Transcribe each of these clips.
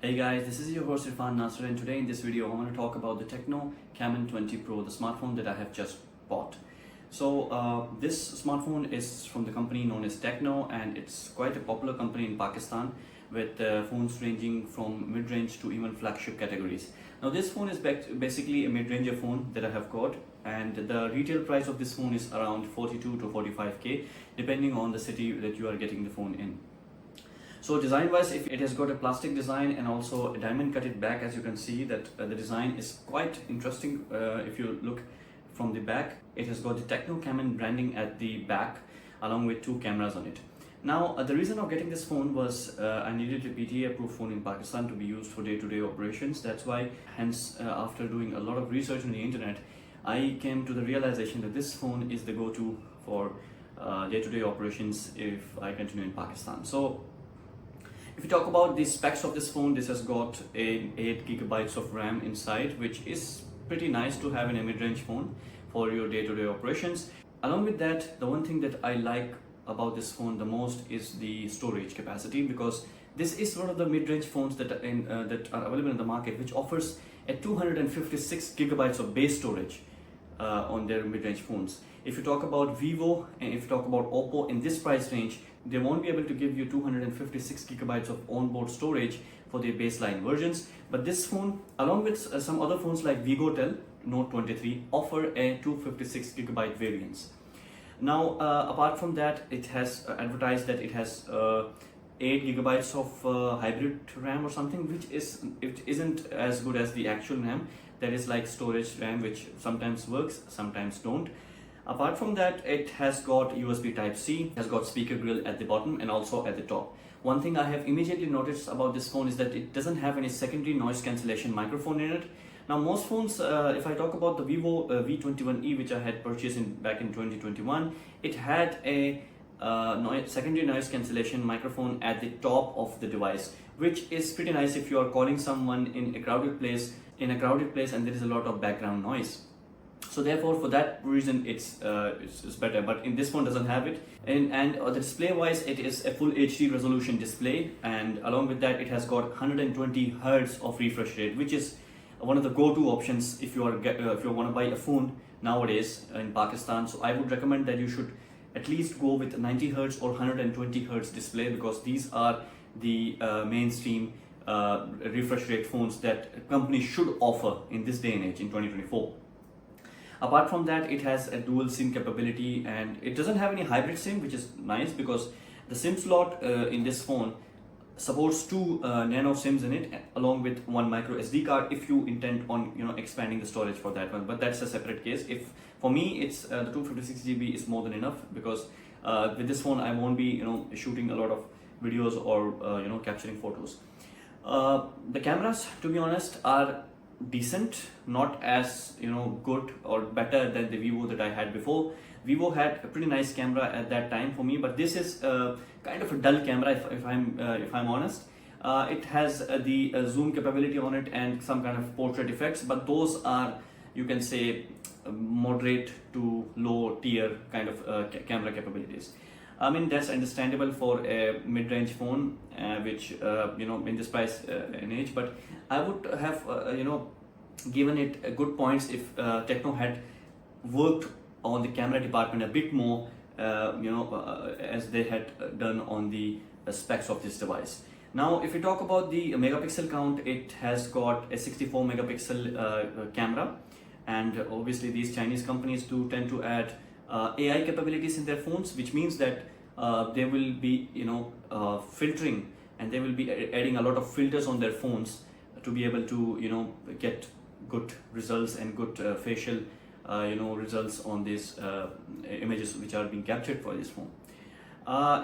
Hey guys, this is your host Irfan Nasser, and today in this video I want to talk about the Techno Camon 20 Pro, the smartphone that I have just bought. This smartphone is from the company known as Techno, and it's quite a popular company in Pakistan with phones ranging from mid-range to even flagship categories. Now this phone is basically a mid-ranger phone that I have got, and the retail price of this phone is around 42 to 45k depending on the city that you are getting the phone in. So design wise, if it has got a plastic design and also a diamond cutted back, as you can see that the design is quite interesting. If you look from the back, it has got the Techno Camon branding at the back along with two cameras on it. Now the reason of getting this phone was I needed a PTA approved phone in Pakistan to be used for day-to-day operations. That's why, hence after doing a lot of research on the internet, I came to the realization that this phone is the go-to for day-to-day operations if I continue in Pakistan. So if you talk about the specs of this phone, this has got a 8 gigabytes of RAM inside, which is pretty nice to have in a mid-range phone for your day-to-day operations. Along with that, the one thing that I like about this phone the most is the storage capacity, because this is one of the mid-range phones that are available in the market, which offers a 256 gigabytes of base storage on their mid-range phones. If you talk about Vivo and if you talk about Oppo in this price range, they won't be able to give you 256 gigabytes of onboard storage for their baseline versions. But this phone, along with some other phones like Vigotel Note 23, offer a 256 gigabyte variants. Now, apart from that, it has advertised that it has 8 gigabytes of hybrid RAM or something, it isn't as good as the actual RAM. That is like storage RAM, which sometimes works, sometimes don't. Apart from that, it has got USB Type-C, has got speaker grill at the bottom and also at the top. One thing I have immediately noticed about this phone is that it doesn't have any secondary noise cancellation microphone in it. Now most phones, if I talk about the Vivo V21e, which I had purchased back in 2021, it had a secondary noise cancellation microphone at the top of the device, which is pretty nice if you are calling someone in a crowded place and there is a lot of background noise. So therefore, for that reason, it's better. But in this phone doesn't have it. And the display wise, it is a full HD resolution display, and along with that, it has got 120 Hertz of refresh rate, which is one of the go-to options if you want to buy a phone nowadays in Pakistan. So I would recommend that you should at least go with 90 Hertz or 120 Hertz display, because these are the mainstream refresh rate phones that companies should offer in this day and age in 2024. Apart from that, it has a dual SIM capability, and it doesn't have any hybrid SIM, which is nice because the SIM slot in this phone supports two nano SIMs in it, along with one micro SD card if you intend on expanding the storage for that one. But that's a separate case. If for me, it's the 256 GB is more than enough, because with this phone I won't be shooting a lot of videos or capturing photos. The cameras, to be honest, are decent, not as good or better than the Vivo that I had before. Vivo had a pretty nice camera at that time for me, but this is kind of a dull camera if I'm honest. It has the zoom capability on it and some kind of portrait effects, but those are, you can say, moderate to low tier kind of camera capabilities. I mean, that's understandable for a mid-range phone, which in this price and age. But I would have given it good points if Techno had worked on the camera department a bit more, as they had done on the specs of this device. Now, if we talk about the megapixel count, it has got a 64 megapixel camera, and obviously these Chinese companies do tend to add AI capabilities in their phones, which means that they will be filtering, and they will be adding a lot of filters on their phones to be able to get good results and good facial results on these images which are being captured for this phone.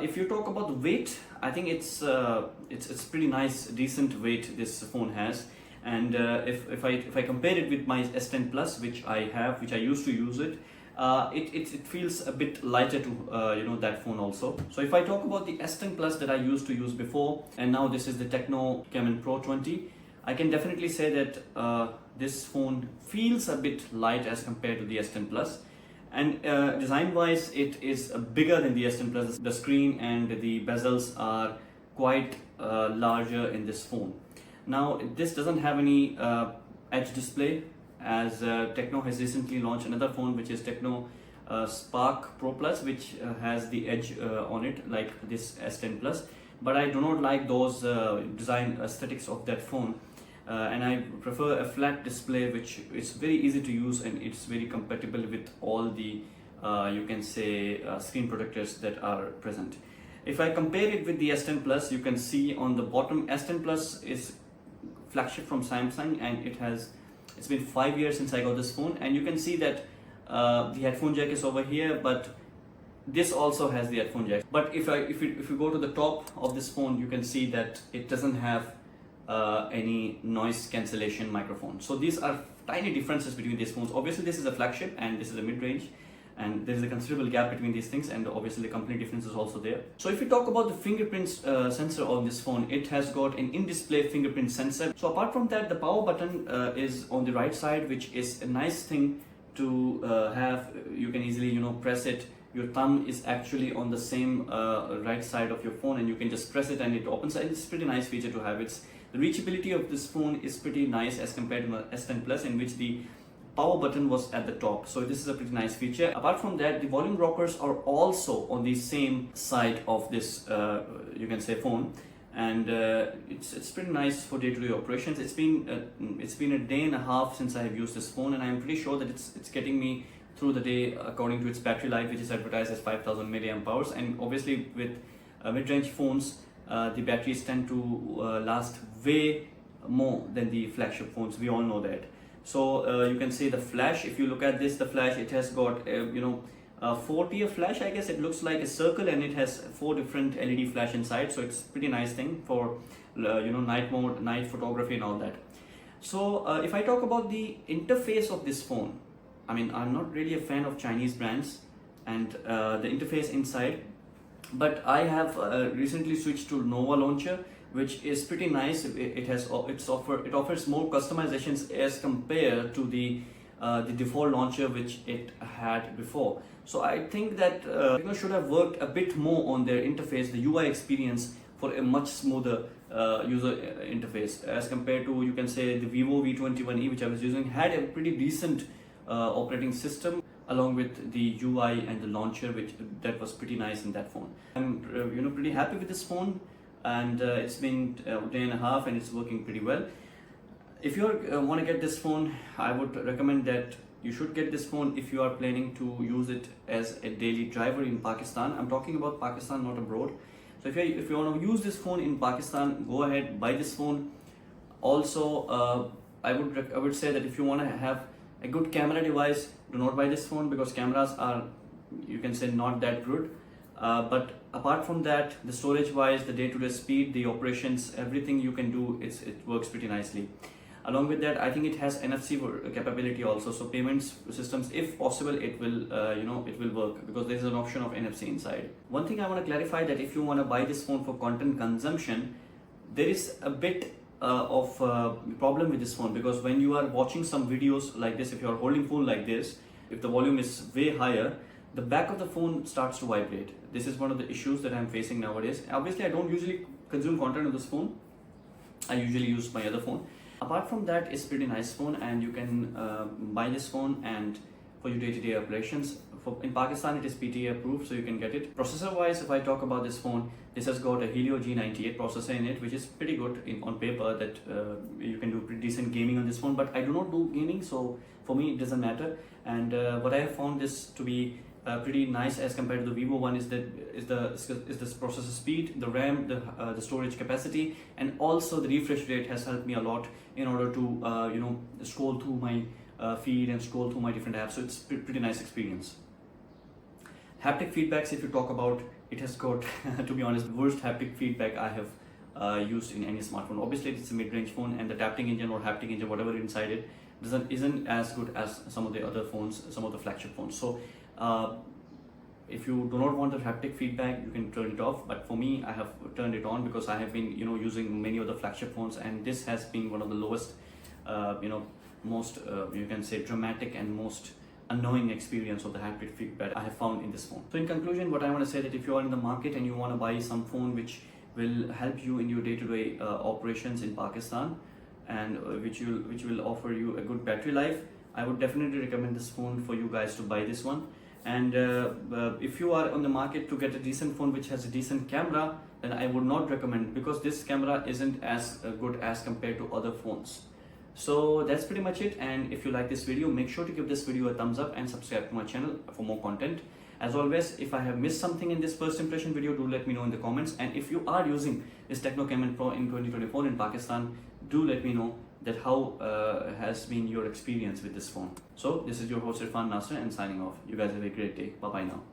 If you talk about the weight, I think it's pretty nice, decent weight this phone has. And if I compare it with my S10 Plus, which I used to use it, it feels a bit lighter to that phone also. So if I talk about the S10 Plus that I used to use before, and now this is the Techno Camon Pro 20, I can definitely say that this phone feels a bit light as compared to the S10 Plus. And design wise, it is bigger than the S10 Plus. The screen and the bezels are quite larger in this phone. Now this doesn't have any edge display, as Techno has recently launched another phone which is Techno Spark Pro Plus, which has the edge on it like this S10 Plus, but I do not like those design aesthetics of that phone. And I prefer a flat display which is very easy to use, and it's very compatible with all the you can say screen protectors that are present. If I compare it with the S10 Plus, you can see on the bottom, S10 Plus is flagship from Samsung, and it's been 5 years since I got this phone, and you can see that the headphone jack is over here, but this also has the headphone jack. But if you go to the top of this phone, you can see that it doesn't have any noise cancellation microphone. So these are tiny differences between these phones. Obviously this is a flagship and this is a mid-range, and there is a considerable gap between these things, and obviously the company difference is also there. So if you talk about the fingerprint sensor on this phone, it has got an in-display fingerprint sensor. So apart from that, the power button is on the right side, which is a nice thing to have. You can easily press it. Your thumb is actually on the same right side of your phone, and you can just press it and it opens. And it's a pretty nice feature to have. The reachability of this phone is pretty nice as compared to the S10 Plus, in which the power button was at the top. So this is a pretty nice feature. Apart from that, the volume rockers are also on the same side of this you can say phone, and it's pretty nice for day-to-day operations. It's been a day and a half since I have used this phone, and I'm pretty sure that it's getting me through the day according to its battery life, which is advertised as 5000 milliamp hours. And obviously with mid-range phones, the batteries tend to last way more than the flagship phones. We all know that. So you can see the flash. If you look at this, the flash, it has got a 4-tier flash. I guess it looks like a circle, and it has 4 different LED flash inside. So it's pretty nice thing for night mode, night photography and all that. So if I talk about the interface of this phone, I mean, I'm not really a fan of Chinese brands and the interface inside, but I have recently switched to Nova Launcher, which is pretty nice. It offers more customizations as compared to the default launcher which it had before. So I think that should have worked a bit more on their interface, the UI experience, for a much smoother user interface as compared to, you can say, the Vivo V21e, which I was using, had a pretty decent operating system along with the UI and the launcher, that was pretty nice in that phone. I'm pretty happy with this phone, and it's been a day and a half and it's working pretty well. If you want to get this phone, I would recommend that you should get this phone if you are planning to use it as a daily driver in Pakistan. I'm talking about Pakistan, not abroad. So if you want to use this phone in Pakistan, go ahead, buy this phone. Also, I would say that if you want to have a good camera device, do not buy this phone, because cameras are, you can say, not that good. But apart from that, the storage wise, the day-to-day speed, the operations, everything you can do, it works pretty nicely. Along with that, I think it has NFC capability also. So payments systems, if possible, it will it will work, because there is an option of NFC inside. One thing I want to clarify, that if you want to buy this phone for content consumption, there is a bit of problem with this phone, because when you are watching some videos like this, if you are holding phone like this, if the volume is way higher, the back of the phone starts to vibrate. This is one of the issues that I'm facing nowadays. Obviously, I don't usually consume content on this phone. I usually use my other phone. Apart from that, it's pretty nice phone, and you can buy this phone and for your day-to-day operations. In Pakistan, it is PTA approved, so you can get it. Processor-wise, if I talk about this phone, this has got a Helio G98 processor in it, which is pretty good on paper, that you can do pretty decent gaming on this phone. But I do not do gaming, so for me it doesn't matter. And what I have found this to be pretty nice as compared to the Vivo one is this processor speed, the RAM, the storage capacity, and also the refresh rate has helped me a lot in order to scroll through my feed and scroll through my different apps. So it's pretty nice experience. Haptic feedbacks, if you talk about, it has got to be honest, worst haptic feedback I have used in any smartphone. Obviously it's a mid-range phone, and the tapping engine or haptic engine, whatever inside it, isn't as good as some of the other phones, some of the flagship phones. So if you do not want the haptic feedback, you can turn it off. But for me, I have turned it on, because I have been using many of the flagship phones, and this has been one of the lowest, most you can say dramatic and most annoying experience of the haptic feedback I have found in this phone. So in conclusion, what I want to say, that if you are in the market and you want to buy some phone which will help you in your day-to-day operations in Pakistan, and which will offer you a good battery life. I would definitely recommend this phone for you guys to buy this one. And if you are on the market to get a decent phone which has a decent camera, then I would not recommend, because this camera isn't as good as compared to other phones. So that's pretty much it, and if you like this video, make sure to give this video a thumbs up and subscribe to my channel for more content. As always, if I have missed something in this first impression video, do let me know in the comments. And if you are using this Techno Camon Pro in 2024 in Pakistan, do let me know that how has been your experience with this phone. So this is your host Irfan Nasser and signing off. You guys have a great day. Bye bye now.